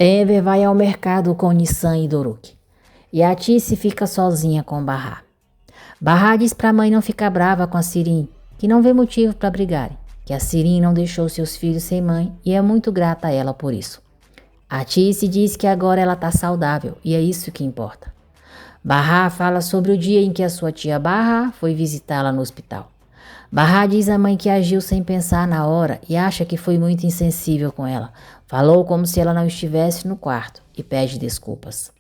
Enver vai ao mercado com Nissan e Doruk. E a Tice fica sozinha com Bahá. Bahá diz para a mãe não ficar brava com a Sirin, que não vê motivo para brigarem, que a Sirin não deixou seus filhos sem mãe e é muito grata a ela por isso. A Tice diz que agora ela está saudável e é isso que importa. Bahá fala sobre o dia em que a sua tia Bahá foi visitá-la no hospital. Bahá diz à mãe que agiu sem pensar na hora e acha que foi muito insensível com ela. Falou como se ela não estivesse no quarto e pede desculpas.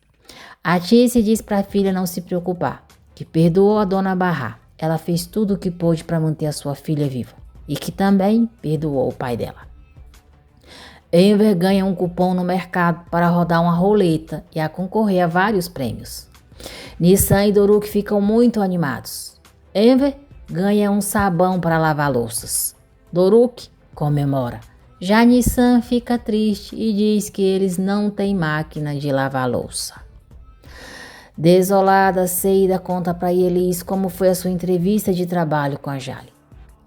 A Tice diz para a filha não se preocupar, que perdoou a dona Bahá. Ela fez tudo o que pôde para manter a sua filha viva e que também perdoou o pai dela. Enver ganha um cupom no mercado para rodar uma roleta e a concorrer a vários prêmios. Nissan e Doruk ficam muito animados. Enver ganha um sabão para lavar louças. Doruk comemora. Já Nissan fica triste e diz que eles não têm máquina de lavar louça. Desolada, Seida conta para Elis como foi a sua entrevista de trabalho com a Jale.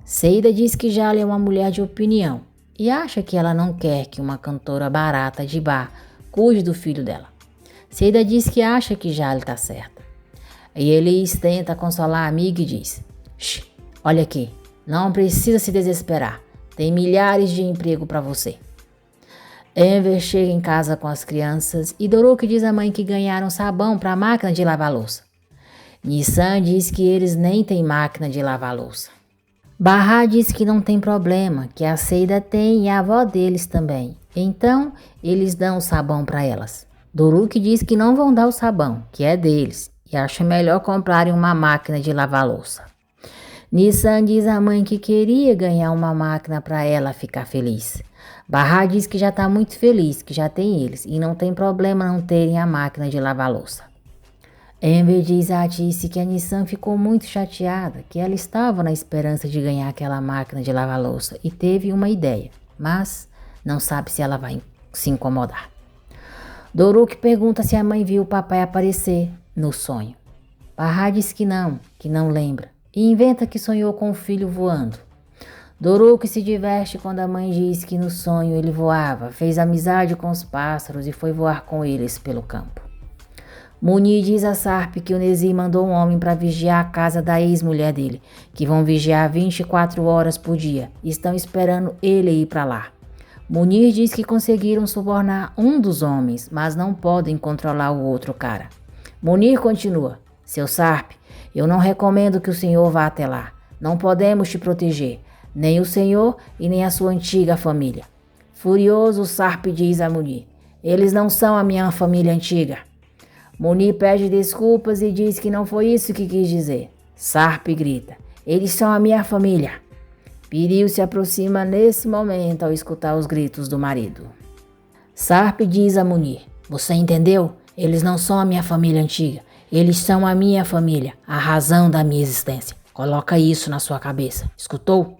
Seida diz que Jale é uma mulher de opinião e acha que ela não quer que uma cantora barata de bar cuide do filho dela. Seida diz que acha que Jale está certa. E Elis tenta consolar a amiga e diz: "Shh, olha aqui, não precisa se desesperar, tem milhares de emprego para você." Enver chega em casa com as crianças e Doruk diz à mãe que ganharam sabão para a máquina de lavar louça. Nissan diz que eles nem têm máquina de lavar louça. Bahá diz que não tem problema, que a Seida tem e a avó deles também. Então, eles dão o sabão para elas. Doruk diz que não vão dar o sabão, que é deles, e acha melhor comprarem uma máquina de lavar louça. Nissan diz à mãe que queria ganhar uma máquina para ela ficar feliz. Bahá diz que já está muito feliz, que já tem eles, e não tem problema não terem a máquina de lavar louça. Enver diz a Tice que a Nissan ficou muito chateada, que ela estava na esperança de ganhar aquela máquina de lavar louça e teve uma ideia, mas não sabe se ela vai se incomodar. Doruk pergunta se a mãe viu o papai aparecer no sonho. Bahá diz que não lembra, e inventa que sonhou com o filho voando. Doruk se diverte quando a mãe diz que no sonho ele voava, fez amizade com os pássaros e foi voar com eles pelo campo. Munir diz a Sarp que o Nezi mandou um homem para vigiar a casa da ex-mulher dele, que vão vigiar 24 horas por dia e estão esperando ele ir para lá. Munir diz que conseguiram subornar um dos homens, mas não podem controlar o outro cara. Munir continua: "Seu Sarp, eu não recomendo que o senhor vá até lá. Não podemos te proteger, nem o senhor e nem a sua antiga família." Furioso, Sarp diz a Munir: "Eles não são a minha família antiga." Munir pede desculpas e diz que não foi isso que quis dizer. Sarp grita: "Eles são a minha família." Piril se aproxima nesse momento ao escutar os gritos do marido. Sarp diz a Munir: "Você entendeu? Eles não são a minha família antiga. Eles são a minha família, a razão da minha existência. Coloca isso na sua cabeça. Escutou?"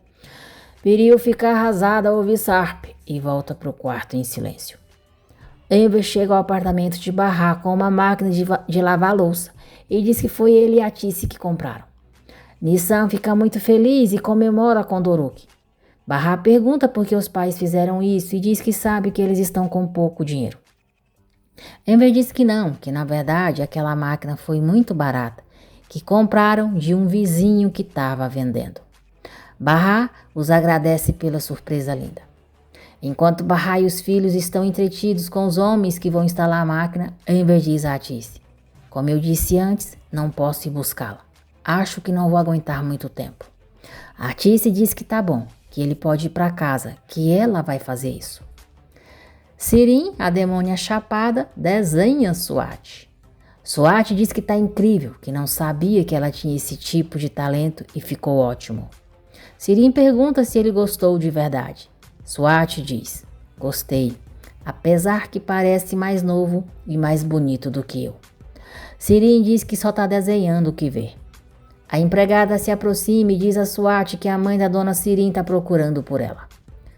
Piril fica arrasada ao ouvir Sarp e volta para o quarto em silêncio. Enver chega ao apartamento de Bahá com uma máquina de lavar louça e diz que foi ele e a Tice que compraram. Nissan fica muito feliz e comemora com Doruk. Bahá pergunta por que os pais fizeram isso e diz que sabe que eles estão com pouco dinheiro. Enver diz que não, que na verdade aquela máquina foi muito barata, que compraram de um vizinho que estava vendendo. Bahá os agradece pela surpresa linda. Enquanto Bahá e os filhos estão entretidos com os homens que vão instalar a máquina, Enver diz a Tice: "Como eu disse antes, não posso ir buscá-la. Acho que não vou aguentar muito tempo." A Tice diz que tá bom, que ele pode ir para casa, que ela vai fazer isso. Sirin, a demônia chapada, desenha Swat. Swat diz que tá incrível, que não sabia que ela tinha esse tipo de talento e ficou ótimo. Sirin pergunta se ele gostou de verdade. Swat diz: "Gostei, apesar que parece mais novo e mais bonito do que eu." Sirin diz que só tá desenhando o que vê. A empregada se aproxima e diz a Swat que a mãe da dona Sirin está procurando por ela.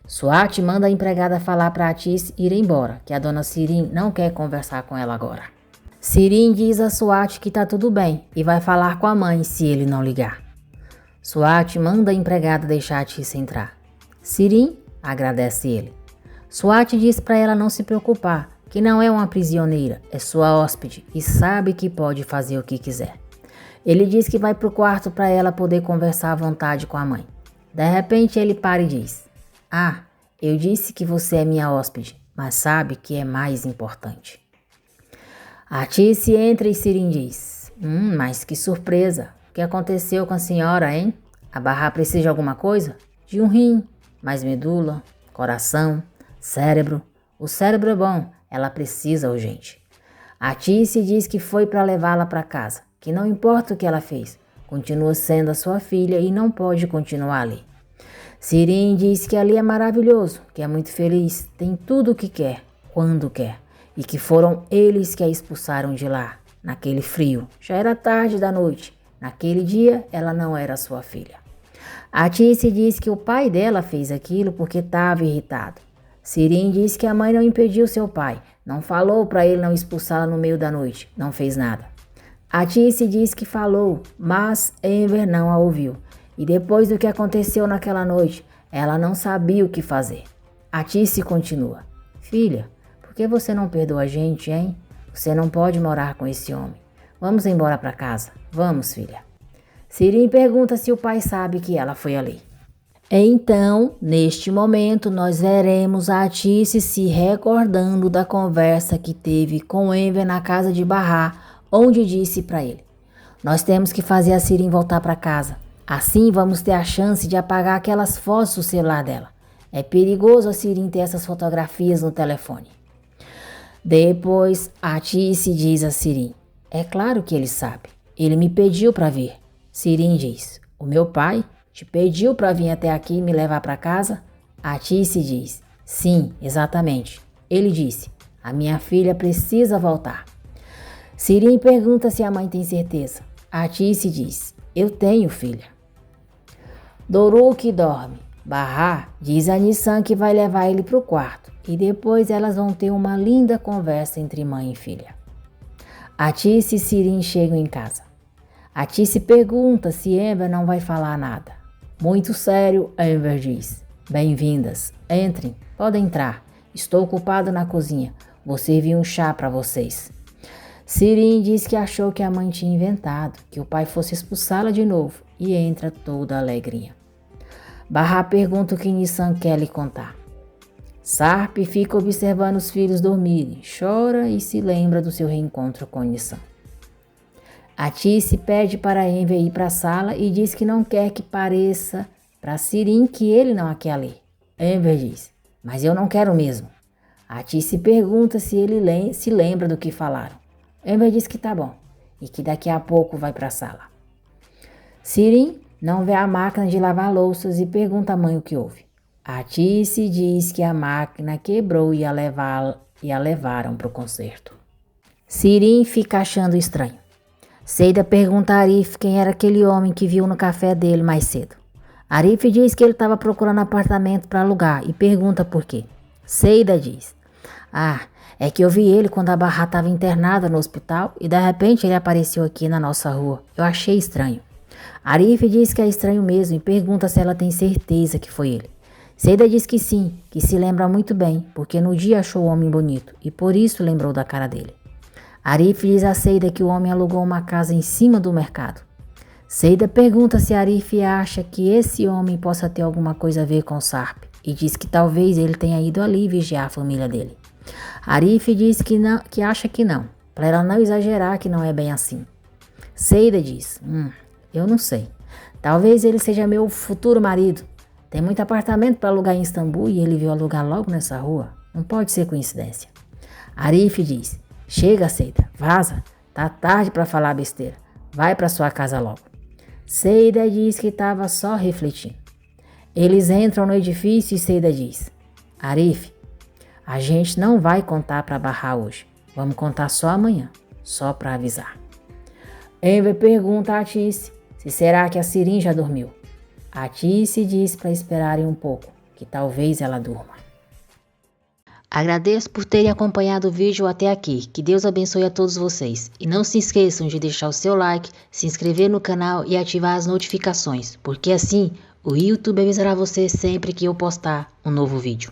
Swat manda a empregada falar para a Tice ir embora, que a dona Sirin não quer conversar com ela agora. Sirin diz a Swat que tá tudo bem e vai falar com a mãe se ele não ligar. Swat manda a empregada deixar a Tice entrar. Sirin agradece ele. Swat diz para ela não se preocupar, que não é uma prisioneira, é sua hóspede e sabe que pode fazer o que quiser. Ele diz que vai para o quarto para ela poder conversar à vontade com a mãe. De repente ele para e diz: "Ah, eu disse que você é minha hóspede, mas sabe que é mais importante." A Tice entra e Sirin diz: Mas que surpresa! O que aconteceu com a senhora, hein? A Barra precisa de alguma coisa? De um rim, mais medula, coração, cérebro. O cérebro é bom, ela precisa urgente. A Tice diz que foi para levá-la para casa, que não importa o que ela fez, continua sendo a sua filha e não pode continuar ali. Sirin diz que ali é maravilhoso, que é muito feliz, tem tudo o que quer, quando quer, e que foram eles que a expulsaram de lá, naquele frio. Já era tarde da noite, naquele dia ela não era sua filha. A Tice diz que o pai dela fez aquilo porque estava irritado. Sirin diz que a mãe não impediu seu pai, não falou para ele não expulsá-la no meio da noite, não fez nada. A Tice diz que falou, mas Enver não a ouviu. E depois do que aconteceu naquela noite, ela não sabia o que fazer. A Tice continua: "Filha, por que você não perdoa a gente, hein? Você não pode morar com esse homem. Vamos embora para casa. Vamos, filha." Sirin pergunta se o pai sabe que ela foi ali. Então, neste momento, nós veremos a Tice se recordando da conversa que teve com Enver na casa de Barra, onde disse para ele: "Nós temos que fazer a Sirin voltar para casa. Assim vamos ter a chance de apagar aquelas fotos do celular dela. É perigoso a Sirin ter essas fotografias no telefone." Depois, a Tice diz a Sirin: "É claro que ele sabe. Ele me pediu para vir." Sirin diz: "O meu pai te pediu para vir até aqui e me levar para casa?" A Tice diz: "Sim, exatamente. Ele disse: a minha filha precisa voltar." Sirin pergunta se a mãe tem certeza. A Tice diz: "Eu tenho, filha." Doruk dorme. Barra diz a Nissan que vai levar ele para o quarto e depois elas vão ter uma linda conversa entre mãe e filha. A Tice e Sirin chegam em casa. A Tice pergunta se Enver não vai falar nada. Muito sério, Enver diz: "Bem-vindas. Entrem, podem entrar. Estou ocupado na cozinha. Vou servir um chá para vocês." Sirin diz que achou que a mãe tinha inventado, que o pai fosse expulsá-la de novo e entra toda alegrinha. Barra pergunta o que Nissan quer lhe contar. Sarp fica observando os filhos dormirem, chora e se lembra do seu reencontro com Nissan. A Tice pede para Enver ir para a sala e diz que não quer que pareça para Sirin que ele não a quer ali. Enver diz: "Mas eu não quero mesmo." A Tice pergunta se ele se lembra do que falaram. Enver diz que tá bom e que daqui a pouco vai para a sala. Sirin não vê a máquina de lavar louças e pergunta à mãe o que houve. A Tice diz que a máquina quebrou e a levaram para o conserto. Sirin fica achando estranho. Seida pergunta a Arif quem era aquele homem que viu no café dele mais cedo. Arif diz que ele estava procurando apartamento para alugar e pergunta por quê. Seida diz: "É que eu vi ele quando a Barra estava internada no hospital e de repente ele apareceu aqui na nossa rua. Eu achei estranho." Arif diz que é estranho mesmo e pergunta se ela tem certeza que foi ele. Seida diz que sim, que se lembra muito bem, porque no dia achou o homem bonito e por isso lembrou da cara dele. Arif diz a Seida que o homem alugou uma casa em cima do mercado. Seida pergunta se Arif acha que esse homem possa ter alguma coisa a ver com Sarp e diz que talvez ele tenha ido ali vigiar a família dele. Arif diz que acha que não, para ela não exagerar que não é bem assim. Seida diz: "Eu não sei. Talvez ele seja meu futuro marido. Tem muito apartamento para alugar em Istambul e ele veio alugar logo nessa rua. Não pode ser coincidência." Arif diz: "Chega, Seida, vaza. Tá tarde para falar besteira. Vai para sua casa logo." Seida diz que estava só refletindo. Eles entram no edifício e Seida diz: "Arif, a gente não vai contar para Barra hoje. Vamos contar só amanhã, só para avisar." Enver pergunta a Tice se será que a Sirin já dormiu. A Tice diz para esperarem um pouco, que talvez ela durma. Agradeço por terem acompanhado o vídeo até aqui. Que Deus abençoe a todos vocês. E não se esqueçam de deixar o seu like, se inscrever no canal e ativar as notificações, porque assim o YouTube avisará você sempre que eu postar um novo vídeo.